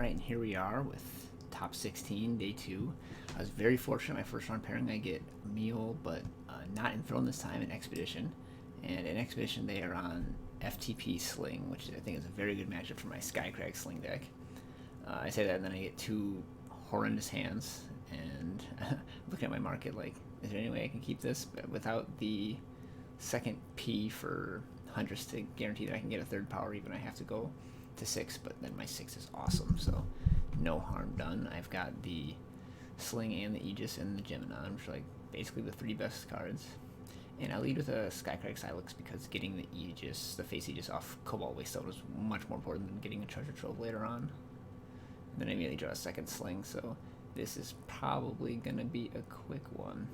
Alright, and here we are with top 16, day 2. I was very fortunate my first round pairing. I get Meal, but not in Throne this time, in Expedition. And in Expedition they are on FTP Sling, which I think is a very good matchup for my Skycrag Sling deck. I say that and then I get two horrendous hands, and looking at my market like, is there any way I can keep this without the second P for Huntress to guarantee that I can get a third power, even I have to go to 6, but then my 6 is awesome, so no harm done. I've got the Sling and the Aegis and the Geminon, which are like basically the 3 best cards. And I lead with a Skycrag Cylix because getting the Aegis, the face Aegis off Cobalt Waystone was much more important than getting a treasure trove later on. And then I immediately draw a second Sling, so this is probably going to be a quick one.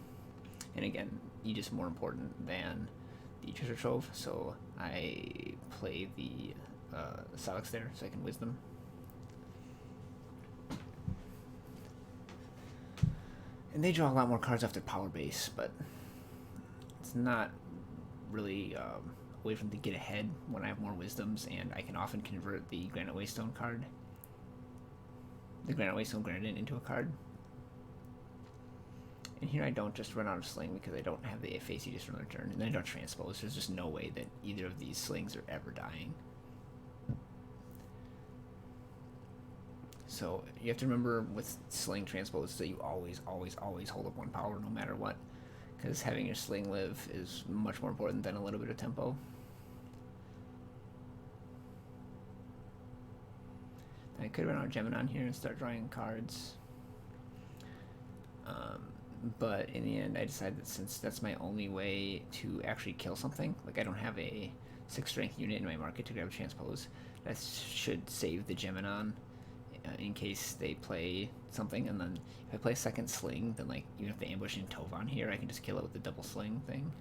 And again, Aegis more important than the treasure trove, so I play the Cylix there so I can Wisdom. And they draw a lot more cards off their power base, but it's not really a way for them to get ahead when I have more Wisdoms, and I can often convert the Granite Waystone card, the Granite Waystone Granite into a card. And here I don't just run out of Sling because I don't have the face Aegis for another turn, and then I don't Transpose. There's just no way that either of these Slings are ever dying. So you have to remember with Sling Transpose that you always hold up 1 power no matter what, because having your Sling live is much more important than a little bit of tempo. I could run out Geminon here and start drawing cards, but in the end I decided that since that's my only way to actually kill something, like I don't have a 6 strength unit in my market to grab a Transpose, that should save the Geminon in case they play something. And then if I play a second Sling, then like even if they ambush in Tovan here, I can just kill it with the double Sling thing.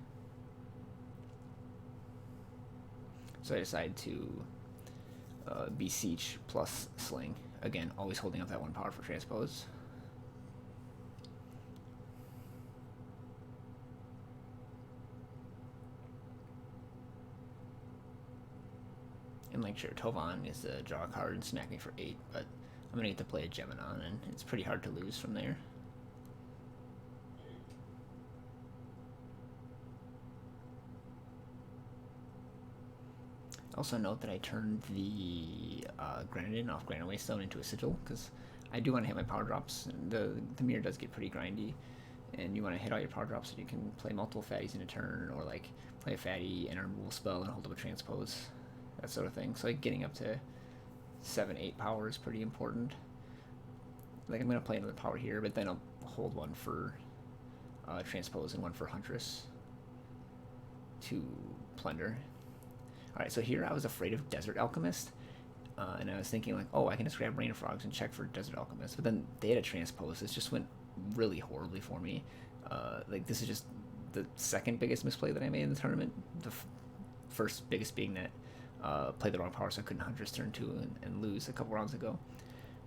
So I decided to Beseech plus Sling. Again, always holding up that 1 power for Transpose. And like sure, Tovan is a draw card and snack me for 8, but I'm gonna get to play a Geminon, and it's pretty hard to lose from there. Also note that I turned the Grenarender off Granite Waystone into a Sigil, because I do want to hit my power drops. And the mirror does get pretty grindy, and you want to hit all your power drops so you can play multiple fatties in a turn, or like play a fatty and a removal spell and hold up a Transpose, that sort of thing. So like getting up to 7-8 power is pretty important. Like I'm gonna play another power here, but then I'll hold 1 for Transpose and 1 for Huntress to plunder. Alright, so here I was afraid of Desert Alchemist, and I was thinking like, oh, I can just grab Rain of Frogs and check for Desert Alchemist, but then they had a Transpose. This just went really horribly for me. Like this is just the second biggest misplay that I made in the tournament. The first biggest being that played the wrong power, so I couldn't Huntress turn 2 and lose a couple rounds ago.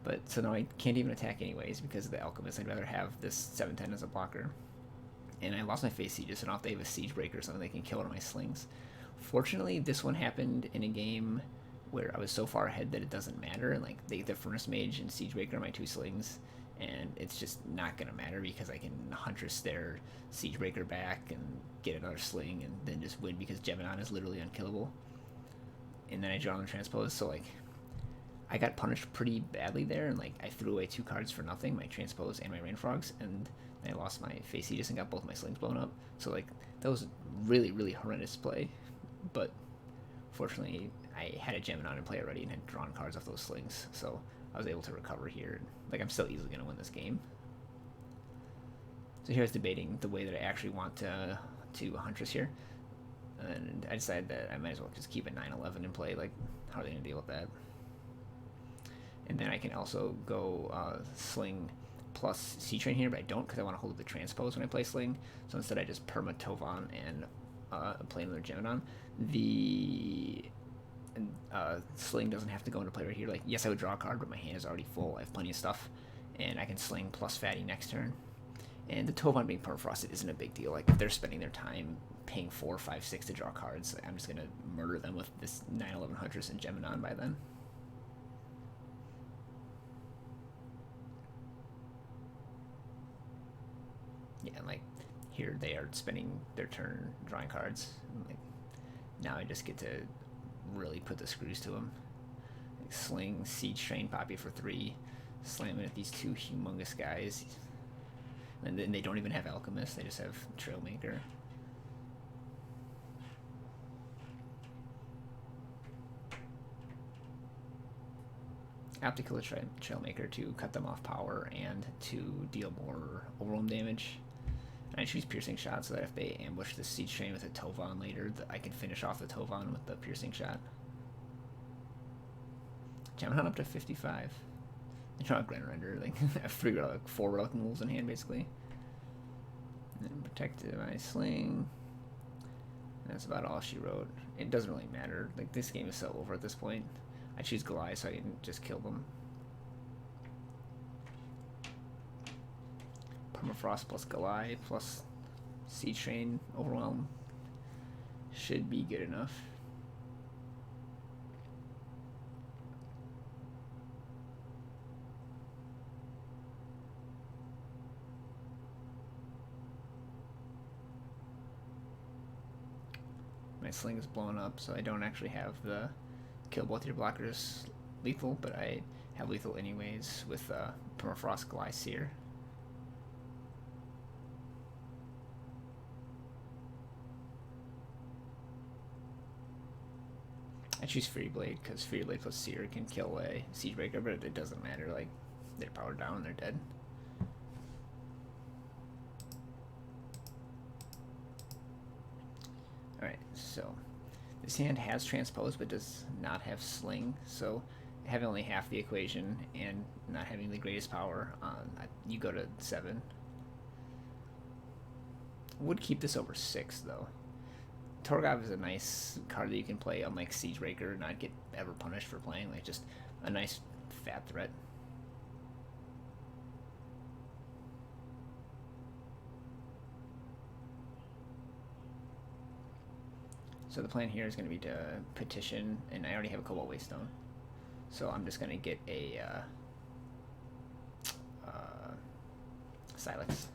But so now I can't even attack anyways because of the Alchemist. I'd rather have this 7/10 as a blocker. And I lost my face Aegis, and off they have a Siege Breaker or something they can kill one of my Slings. Fortunately, this one happened in a game where I was so far ahead that it doesn't matter, and like the Furnace Mage and Siege Breaker are my 2 Slings, and it's just not gonna matter because I can Huntress their Siege Breaker back and get another Sling and then just win because Geminon is literally unkillable. And then I draw on the Transpose, so like I got punished pretty badly there, and like I threw away 2 cards for nothing, my Transpose and my Rain Frogs, and I lost my face Aegis and got both my Slings blown up. So like that was really horrendous play, but fortunately I had a Geminon in play already and had drawn cards off those Slings, so I was able to recover here. Like I'm still easily gonna win this game. So here I was debating the way that I actually want to Huntress here. And I decided that I might as well just keep a 9/11 in play. Like, how are they going to deal with that? And then I can also go Sling plus C-Train here, but I don't because I want to hold the Transpose when I play Sling. So instead I just perma Tovan and play another Geminon. The Sling doesn't have to go into play right here. Like, yes, I would draw a card, but my hand is already full. I have plenty of stuff, and I can Sling plus Fatty next turn. And the Tovan being Permafrosted isn't a big deal. Like, if they're spending their time paying 4, 5, 6 to draw cards, I'm just going to murder them with this 9/11 Huntress and Geminon by then. and like here they are spending their turn drawing cards. And, like now I just get to really put the screws to them. Like, Sling, Siege Train, Poppy for 3, slamming at these 2 humongous guys, and then they don't even have Alchemist. They just have Trailmaker. Optical Trailmaker to cut them off power and to deal more overwhelm damage. And I choose Piercing Shot so that if they ambush the Siege Train with a Tovan later, I can finish off the Tovan with the Piercing Shot. Geminon up to 55. I draw a Grenarender, like I have 4 Reluctant Wolves in hand basically. And then protected by Sling. And that's about all she wrote. It doesn't really matter. Like this game is so over at this point. I choose Galai so I can just kill them. Permafrost plus Galai plus Siege Train Overwhelm should be good enough. My Sling is blown up, so I don't actually have the kill both your blockers lethal, but I have lethal anyways with Permafrost, Galai, Sear. I choose Free Blade because Free Blade plus Sear can kill a Siegebreaker, but it doesn't matter. Like they're powered down and they're dead. Alright, so this hand has Transpose but does not have Sling, so having only half the equation and not having the greatest power, you go to 7. Would keep this over 6 though. Torgov is a nice card that you can play unlike Siegebreaker, not get ever punished for playing, like just a nice fat threat. So the plan here is going to be to Petition, and I already have a Cobalt Waystone. So I'm just going to get a Cylix.